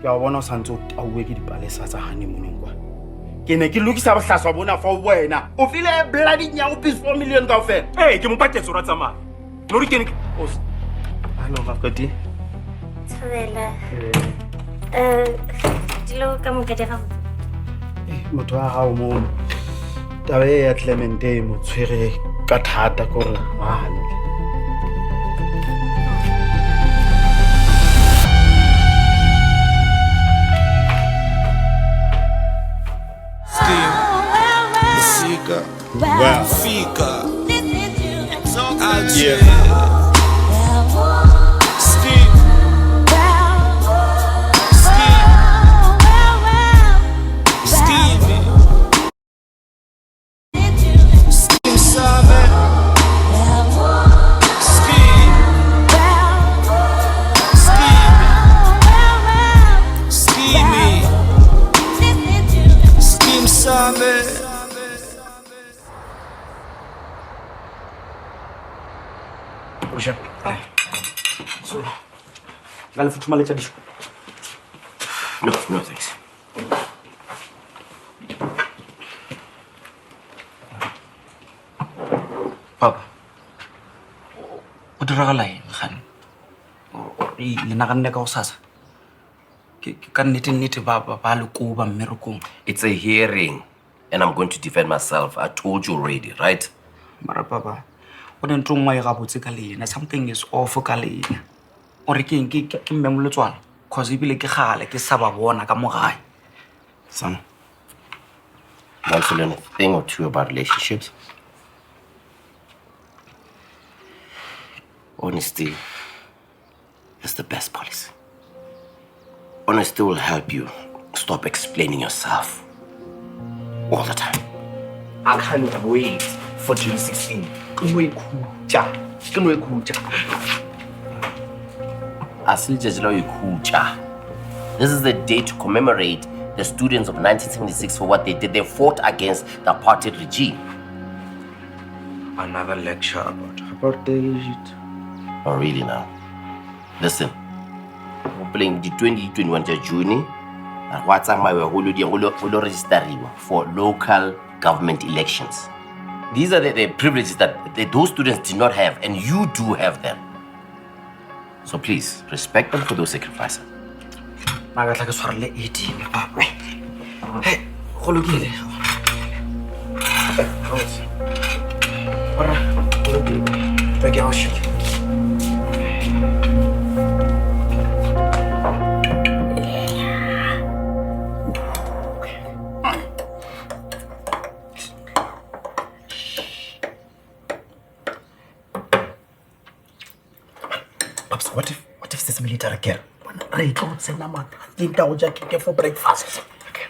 Ya bona o santse o tauwe ke dipalesa tsa honeymoon kwa. Ke ne ke lokisa bohlaswa bona fa o wena. O file bloody nya o piece 4 million ka ofela. Hey, ke mo patetse ra tsamaya. No re kene. Hello Makoti. Tswela. Dilo ka mo ka dira. Motho wa hao mo tabe ya Clemente mo tshwere ka thata gore hane. Skeem, Masika, wow, Fika, Algier, Skeem, Skeem, Skeem, Sabe, Skeem, Skeem, Skeem, Sabe. Rusha. So. Ngale futhi maletsa disho. No, thanks. Papa. O diragala eng gane? Le naganne ka go sasa. Ke ka nnete ba le ko ba mmerekong. It's a hearing, and I'm going to defend myself. I told you already, right? Mara papa. O ne ntong wa ga botse ka lena. Something is off ka lena. O re ke mmemolotswana. Cause ibile ke gale ke sa ba bona ka mo gae. Son, you want to learn a thing or two about relationships? Honesty is the best policy. Honesty will help you stop explaining yourself all the time. I can't wait for 2016. This is the day to commemorate the students of 1976 for what they did. They fought against the apartheid regime. Another lecture about apartheid. Oh, really now? Listen, we're playing the 2021 June. And what's my way register for local government elections. These are the privileges that those students did not have, and you do have them. So please, respect them for those sacrifices. Hey, what if this military girl? I don't say no more. For breakfast. Okay.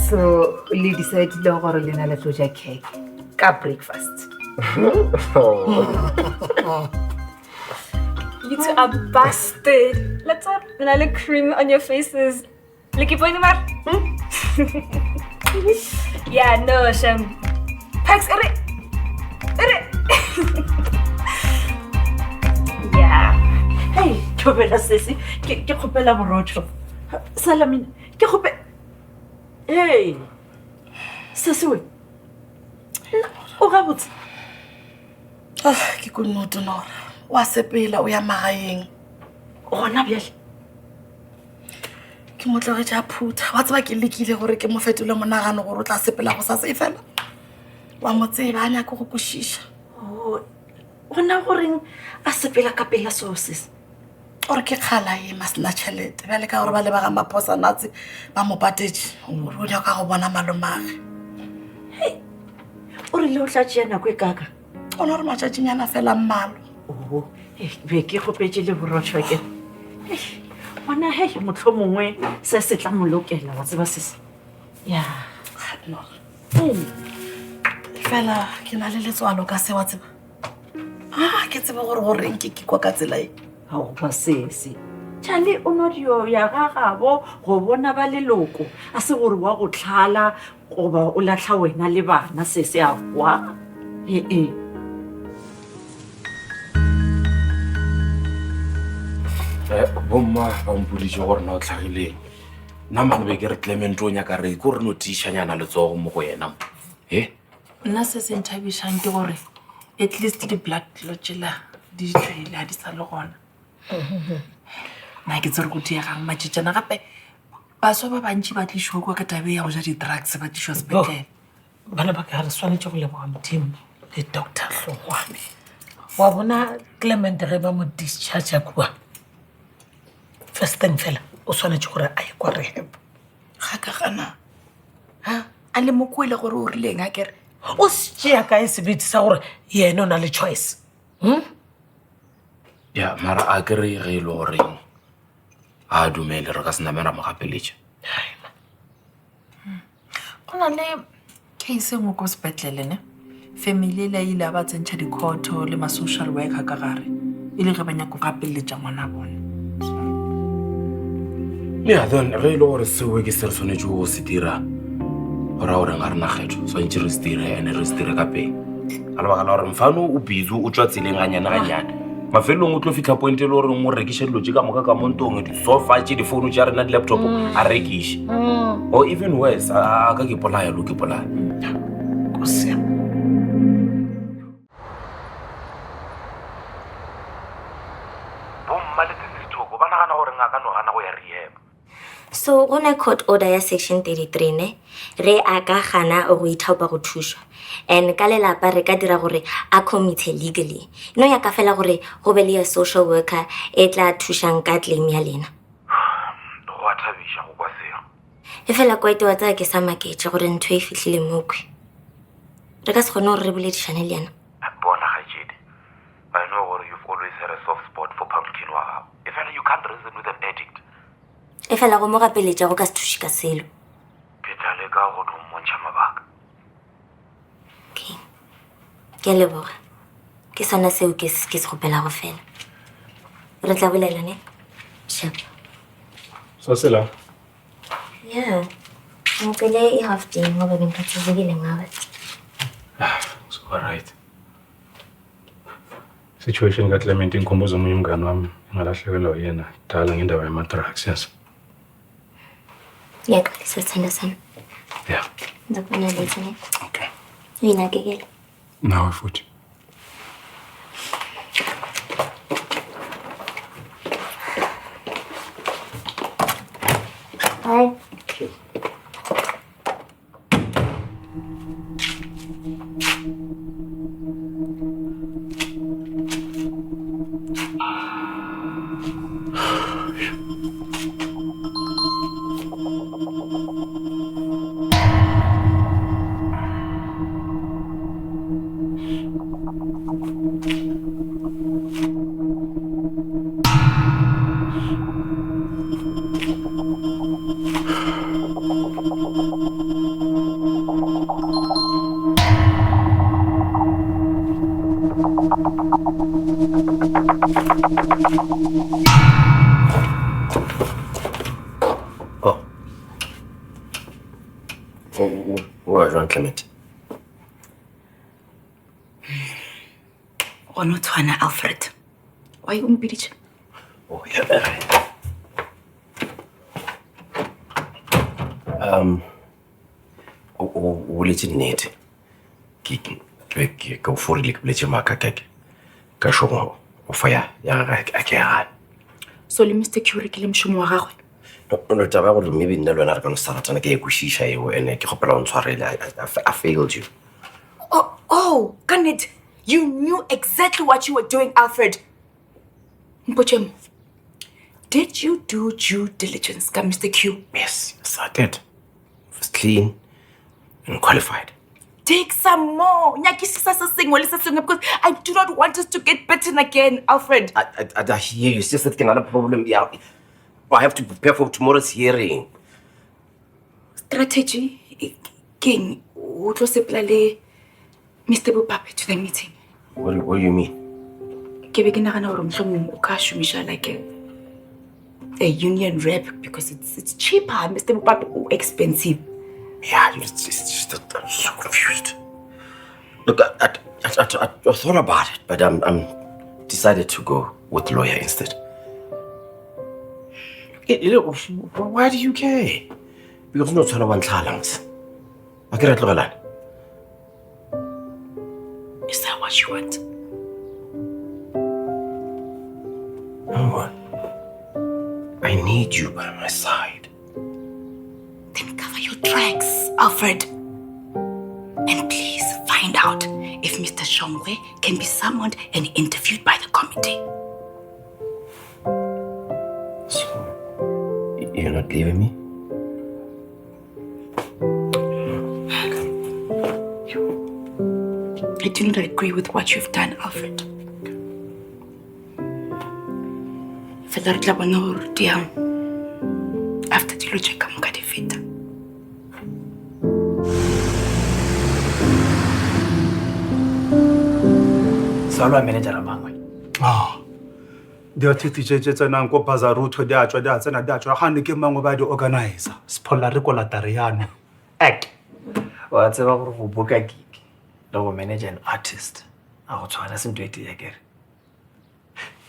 So, we decided to go to the cake. Breakfast. You two are bastard. Let's have vanilla cream on your faces. Licky boy no mar. Yeah, no, Shem. Pax Yeah. Hey, Kobela Sissy, get Kopela Morocho. Salamin, get Kope. Hey, Sasui. O gabotse. Ke kunoto no. Wa sepela o ya magaeng. Ona bjale. Ke motlore ja phutha. Wa tseba ke lekile gore ke mo fetole monagano gore o tla sepela go sa se fela. Wa mo tseba anya go kushisha. Oh, ona goreng a sepela ka pela sources. Ore ke khala e masna chelete. Bale ka gore ba le ba ga maphosa natsi ba mo patetse. O nya ka go bona malomage. Hey. Ore le o tlatjena go ekaka. Ona re matšatšinyana fela mmalo. Oh, be ke go petse le borotšho ke. Ona he motlho mongwe se se tla molokela wa tseba se. Ya, no. fela ke na le letswalo ka se wa tseba ke tseba gore goreng ke kwa ka tsela e ga go ba sese tšale o no dio ya gagabo go bona ba leloko a se gore wa go tlhala goba o latlha wena le bana sese a kwa ee bomma ba mpoditse gore na o tlhagileng nna mane be ke re Clement o nyaka re ko re no tiišanyana letsogo mo go yena nna se se nthabišang ke gore at least di-blood clotsela di tswele ga di sa le gona nna ke tse re go diegang matšetšana gape baswa ba bantši ba tlišo kwa ka tabe ya go ja di-drugs ba tlišo sepetlele bana ba ka re swanetse go leboga modimo le doctor hlogwane wa bona Clement ge ba mo discharge kua first thing fela o swanetse gore a ye kwa rehab ga ka gana a le mokwele gore o rileng a kere o se tšea kae sebete sa gore yena o na le choice ya mara a kere ge e le goreng a dumele re ka se namera mo gapeletša go na le case engwe ko sepetlele ne family le ile a ba tsentšha dikhoto le ma-social worker ka gare e le ge ba nyako gapeletša ngwana bone yeah then ge e le gore seo ke se re tshwanetse go se dira gora goreng ga re nakgetho swantse re se dire ande re se dire ka pele ka lebaka la gore mfano o busy o tswa tseleng ganyane mafelelong o tlo fitlha point e le gore mo rekiše dilo tse ka moka ka montong di-sofa tše difounu tša rena di-laptop a rekiše or even worse a ka ke polaya lo ke polaya ko sea bomma le tsesithoko ba nagana gore ngaka no gana go ya rehab So go na court order ya section 33 ne re a ka gana go ithaopa go thušwa and ka lelapa re ka dira gore a committee legally no ya ka fela gore go be le a social worker e tla thušang ka claim ya lena go a thabiša go kwa sego e fela kwa ite wa tsaya ke sa maketse gore ntho e fitlhile mokwe re ka se kgone gore re boledišane le yana bona ga jedi I know gore you've always had a soft spot for pumpkin wa gago e fela you can't reason with an addict e fela go mo gapeletša go ka se thuše ka selo ke tla leka go di mmontšha mabaka okay ke a leboga ke sona seo ke se kgopelago fela re tla bolela ne shap so sela ya nkele e half day ngoba benkathuzekile ngawe so alright situation ka Clement ingikhumbuza omunye umngane wami engalahlekelwa yena dala ngendaba yama-drugs yes ngiyaxolisa sithanda sami yeah ndiza kubona later ne okay uyinakekele nawe futhi bye Where John Clement? gona o tshwana Alfred wa e ompeditše Oh, yeah. O boletse nnete ke o forile ke boletse maaka ka šomo o fa ya gage a ke ya gane so le Mr. Curie ke le mošomo wa gagwe no taba ya gore maybe nna le wena re ka no sa ratana ke e kwešiša eo ande ke kgopela o ntshwarele I failed you oh Garnet, you knew exactly what you were doing, Alfred. Mpochemo, did you do due diligence, Mr. Q? yes I did it was clean and qualified Take some more. Nyakisisa se sengwe le se sengwe, because I do not want us to get bitten again, Alfred. I hear you. It's just that there's another problem. Yeah, I have to prepare for tomorrow's hearing. Strategy, King. o tlo sepela le Mr. Bopape to the meeting. What do you mean? Ke be ke nagana gore mohlomong o ka shumisha like a union rep because it's cheaper. Mr. Bopape o expensive. Yeah, it's just I'm so confused. Look, I thought about it, but I'm decided to go with lawyer instead. Look, why do you care? Because no one wants talents. I get it, Logan. Is that what you want? No. I need you by my side. Then cover your tracks, Alfred. And please find out if Mr. Shongwe can be summoned and interviewed by the committee. So, you're not leaving me? I do not agree with what you've done, Alfred. Fela re tla bona gore diang after dilo tše ka moka di feta. Salwa manager mangwe. Di atitse tsenang ko Bazarutho di a tswa di a tsena di a tswa ga ne ke mangwe ba di organizer. Spola re kola Tariano. Wa tseba gore go boka gig le go manage an artist a go tshwana sentwe e tia kere.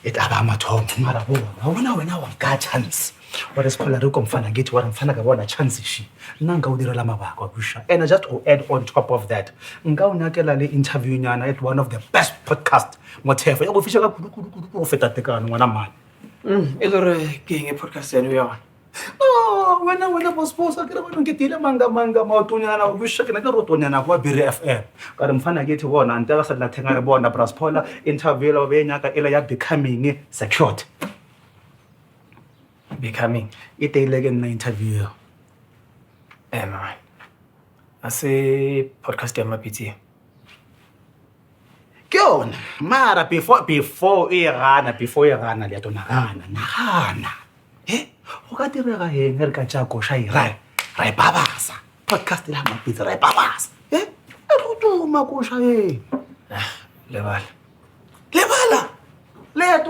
It aba mathomo mara bona wena wa ka chance. Wa re spola re komfana ngithi wa re mfana ka bona chance shi. Nna nka o direla mabaka wa busha. And just to add on top of that, nka o nakela le interview nyana at one of the best podcast mothefo ya go fisha ka kudu go feta tekano ngwana mane. E le re ke eng podcast ya no ya. No, wena boss a kere wena ngitile manga maotonyana o busha ke na ke rotonyana kwa Biri FM. Ka re mfana ke thi bona nta ka sa la thenga re bona Bras Paula interview la be nyaka ela ya becoming secured. Becoming It ile ke nna interview. man. Ase podcast ya mapitsi. Ke yona mara before e gana le to nagana. Go ka direga heng re ka tša koša e ra e babasa podcast la mapitse ra e babasa e rutuma koša e Lebala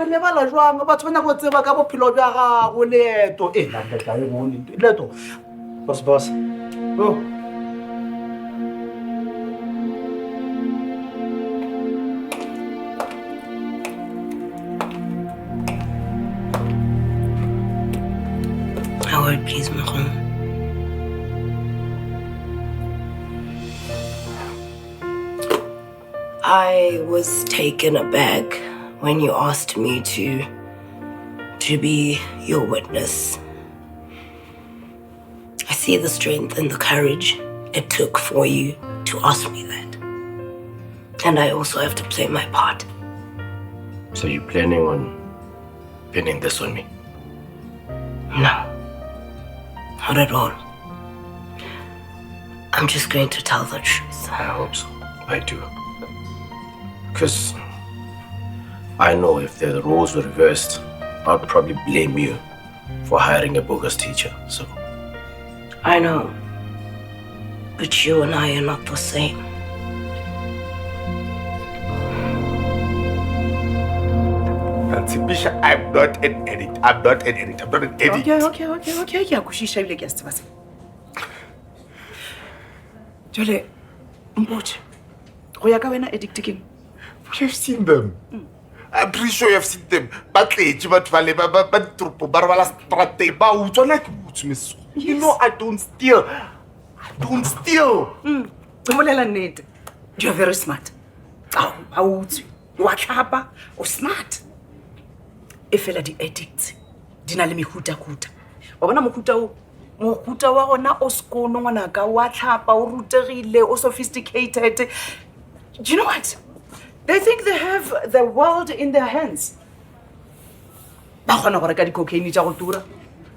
lebala jwang batho ba nyaka go tseba ka bophelo bja gago leeto e letla e bone leeto boss oh Howard, please, Mahon. I was taken aback when you asked me to be your witness. I see the strength and the courage it took for you to ask me that. And I also have to play my part. So you're planning on pinning this on me? No. Not at all. I'm just going to tell the truth. I hope so. I do. Because I know if the roles were reversed, I'd probably blame you for hiring a bogus teacher. So I know. But you and I are not the same. Bisha, I'm not an edit. I'm not an edit. Okay, ke a kwešiša ebile ke a se tseba se. Jwale mpotše go ya ka wena edict ke eng? You've seen them. I'm pretty sure you've seen them. Batletše batho ba le ba ditoropo ba re bala strateng ba utswa nna ke botse meso. You know I don't steal. O bolela nnete. You're very smart. A utswe wa tlhapa o smart. E fela di-addicts di na le mehutahuta wa bona mohuta wa gona o sekono ngwanaka wa tlhapa o rutegile o sophisticated. Do you know what? They think they have the world in their hands. Ba kgona go reka di-cocaine tša go tura,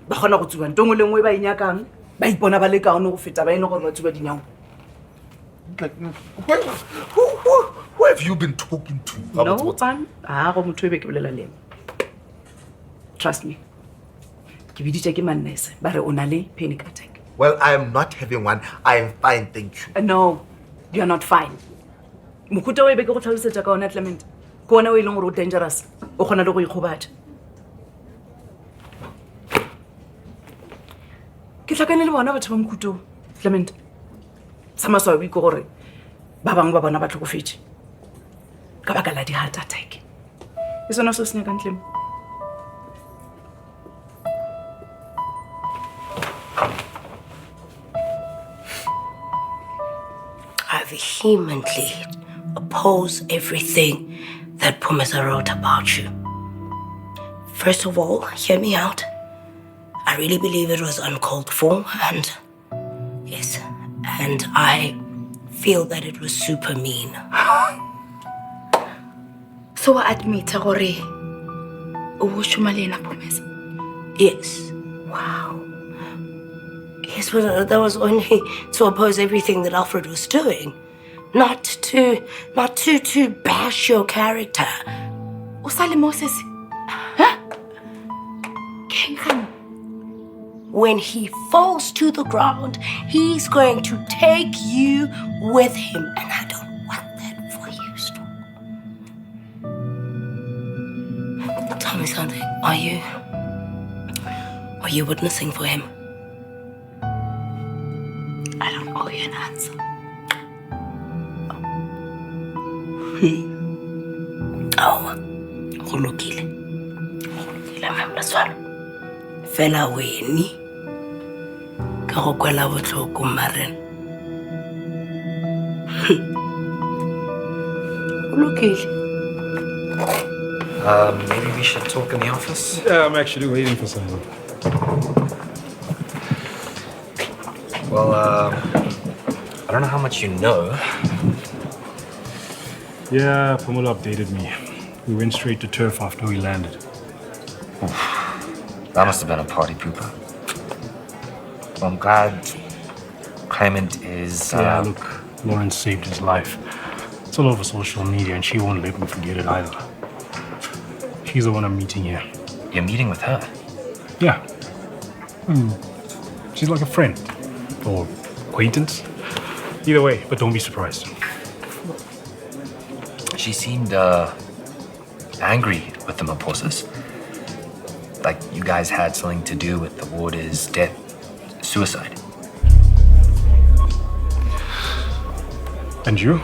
ba kgona go tsuba ntongo le nngwe ba e nyakang, ba ipona ba le kaone go feta ba ene gore ba tsuba dinyago. Who have you been talking to? No, man. Go motho e be ke bolela le ena. Trust me. Ke biditse ke mannese ba re o na le panic attack. Well, I am not having one. I am fine, thank you. No, You are not fine. Mokuta o e be ke go tlhalosetsa ka ona Clement. Ke ona o e leng gore o dangerous. O kgona le go ikgobatša. Ke tlhakane le bona batho ba mokuta o, Clement. Sa maswabi ke gore ba bangwe ba bona ba tlhokofetse ka baka la di-heart attack. Ke sona se se nyakang Clem. I vehemently oppose everything that Pumeza wrote about you. First of all, hear me out. I really believe it was uncalled for, and yes, and I feel that it was super mean. So I admit gore o shuma le ena Pumeza. Yes. Wow. Yes, but that was only to oppose everything that Alfred was doing, not to bash your character. O sa le Moses. Huh? When he falls to the ground, he's going to take you with him, and I don't want that for you, Storm. Tell me something. Are you witnessing for him? I don't owe you an answer. Oh, go lokile mama Swalo. Fela weni ka go kwela botlhoko maren. Lokile. Maybe we should talk in the office? Yeah, I'm actually waiting for someone. Well, I don't know how much you know. Yeah, Pamela updated me. We went straight to turf after we landed. That must have been a party pooper. Well, I'm glad Clement is... Yeah, look, Lawrence saved his life. It's all over social media and she won't let me forget it either. She's the one I'm meeting here. You're meeting with her? Yeah. She's like a friend. Or acquaintance. Either way, but don't be surprised. She seemed angry with the Maposas. Like you guys had something to do with the warder's death, suicide. And you?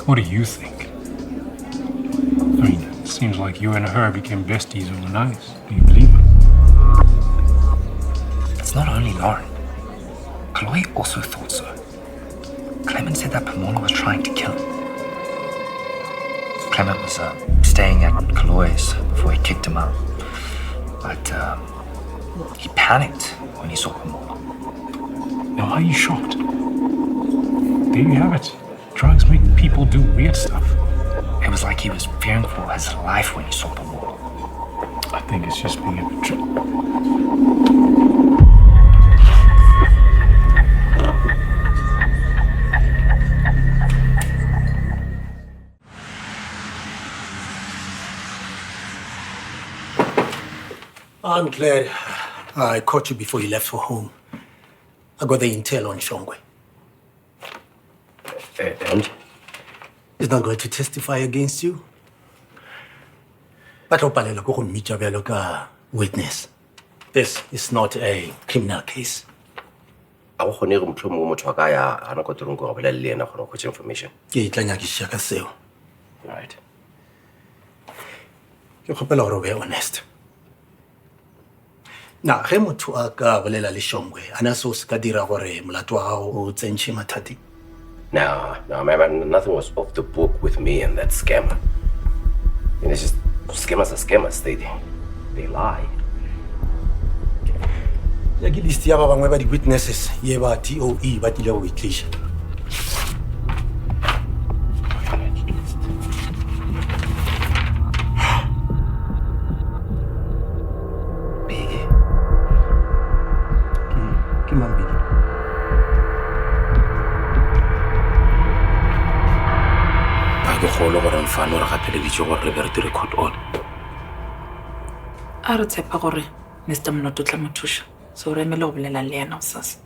What do you think? I mean, it seems like you and her became besties overnight. Do you believe it? It's not only Lauren. Chloe also thought so. Clement said that Pomona was trying to kill him. Clement was staying at Chloe's before he kicked him out. But he panicked when he saw Pomona. Now, why are you shocked? There you have it. Drugs make people do weird stuff. It was like he was fearing for his life when he saw Pomona. I think it's just being a bit I'm glad I caught you before you left for home. I got the intel on Shongwe. And? He's not going to testify against you. But Opalela go meet a witness. This is not a criminal case. I want to know motho wa ka ya ana go tirong go bolela le ena go go information. Ke itlanya ke shaka seo. Right. Ke khopela gore o be honest. Na ge motho a ka bolela le Shongwe ana so se ka dira gore molato wa gago o tsentšhe mathati. No, man, nothing was off the book with me and that scammer. And it's just scammers are scammers. They lie. Ya ke list ya ba bangwe ba di witnesses ye ba TOE ba tile go itlisha. Mfano re gapeleditse gore re be re dire court order. A re tshepa gore Mr. Mnoto tla mo thusha. So re emele go bolela le ena o sasa.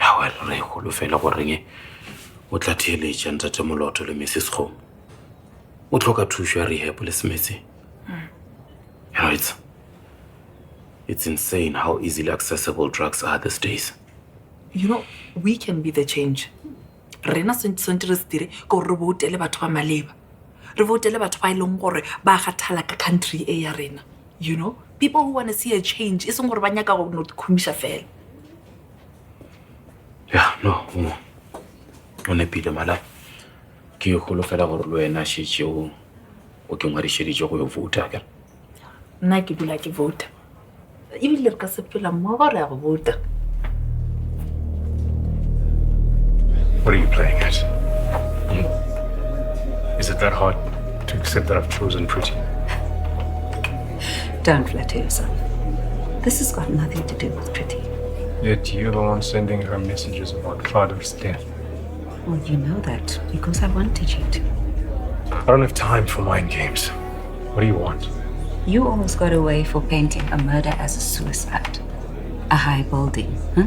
Ya well, re golofela goreng o tla theeletša ntate Moloto le Mrs. Kgomo. O tlhoka thuso ya rehab le semetse. You know, it's insane how easily accessible drugs are these days. You know, we can be the change. Rena sentse re se dire ke gore re votele batho ba maleba. Re votele batho ba e leng gore ba kgathala ka country e ya rena. You know, people who want to see a change e seng gore ba nyaka go no khumisha fela. Yeah, no. O nepile mala. Ke go golofela gore le wena shitše o ke ngwadišeditše go yo vota ka. Nna ke dula ke vota. Ebile re ka se phela mmogo re ya go vota. What are you playing at? Is it that hard to accept that I've chosen Pretty? Don't flatter yourself. This has got nothing to do with Pretty. Yet you're the one sending her messages about Claudia's death. Well, you know that because I wanted you to. I don't have time for mind games. What do you want? You almost got away for painting a murder as a suicide. A high building, huh?